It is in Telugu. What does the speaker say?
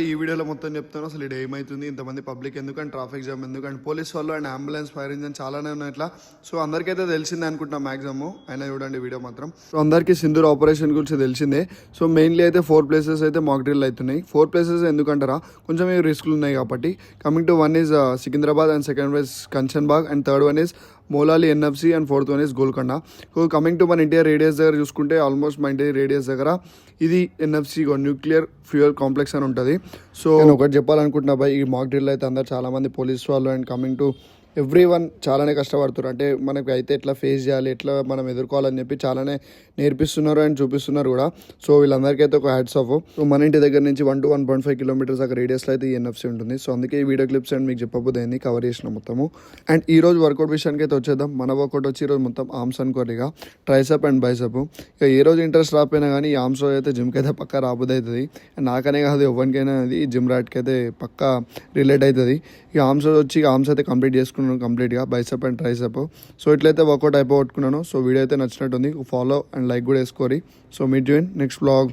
ఈ వీడియోలో మొత్తం చెప్తాను అసలు ఇది ఏమైతుంది, ఇంతమంది పబ్లిక్ ఎందుకు, అండ్ ట్రాఫిక్ జామ్ ఎందుకు, అండ్ పోలీస్ వాళ్ళు అండ్ అంబులెన్స్ ఫైర్ ఇంజన్ చాలానే ఉన్నాయి ఇట్లా. సో అందరికైతే తెలిసిందే అనుకుంటున్నా మ్యాక్సిమం, అయినా చూడండి వీడియో మాత్రం. సో అందరికీ సింధూర్ ఆపరేషన్ గురించి తెలిసిందే. సో మెయిన్లీ అయితే 4 ప్లేసెస్ అయితే మాక్ డ్రిల్ అవుతున్నాయి. 4 ప్లేసెస్ ఎందుకంటారా, కొంచెం రిస్క్లు ఉన్నాయి కాబట్టి. Coming to 1 is Secunderabad, and second is Kanchanbagh, and third one is Moula Ali NFC, and fourth one is Golconda. So coming to మన ఇండియా రేడియస్ దగ్గర చూసుకుంటే ఆల్మోస్ట్ మన ఇండియా రేడియస్ దగ్గర ఇది ఎన్ఎఫ్సి న్యూక్లియర్ ఫ్యూయల్ కాంప్లెక్స్ అని ఉంటుంది. సో నేను ఒకటి చెప్పాలనుకుంటున్నా బాయ్, ఈ మాక్ డ్రిల్ అయితే అందరు చాలామంది పోలీస్ వాళ్ళు అండ్ కమింగ్ టు ఎవ్రీవన్ చాలానే కష్టపడుతున్నారు. అంటే మనకి అయితే ఎట్లా ఫేస్ చేయాలి, ఎట్లా మనం ఎదుర్కోవాలని చెప్పి చాలానే నేర్పిస్తున్నారు అండ్ చూపిస్తున్నారు కూడా. సో వీళ్ళందరికైతే ఒక హ్యాట్స్ ఆఫ్. సో మన ఇంటి దగ్గర నుంచి 1 to 1.5 కిలోమీటర్స్ దాకా రేడియస్లో అయితే ఈ ఎన్ఎఫ్సి ఉంటుంది. సో అందుకే ఈ వీడియో క్లిప్స్ అండ్ మీకు చెప్పబోదేంది కవర్ చేసిన మొత్తము. అండ్ ఈ రోజు వర్కౌట్ విషయానికి అయితే వచ్చేద్దాం. మన వర్కౌట్ వచ్చి ఈరోజు మొత్తం ఆర్మ్స్ అనుకోరిగా, ట్రైసప్ అండ్ బైసప్. ఇక ఏ రోజు ఇంట్రెస్ట్ రాకపోయినా కానీ ఈ ఆర్మ్స్ అయితే జిమ్కి అయితే పక్కా రాబోదు అవుతుంది. అండ్ నాకనే కాదు ఎవరికైనా అది జిమ్ రాట్కి అయితే పక్కా రిలేట్ అవుతుంది. ఇక ఆర్మ్స్ వచ్చి ఆర్మ్స్ అయితే కంప్లీట్ చేసుకున్నాను కంప్లీట్గా, బైసప్ అండ్ ట్రైసప్. సో ఇట్లయితే వర్కౌట్ అయిపోగొట్టుకున్నాను. సో వీడియో అయితే నచ్చినట్టుంది, ఫాలో అండ్ లైక్ కూడా వేసుకోరి. So meet you in next vlog.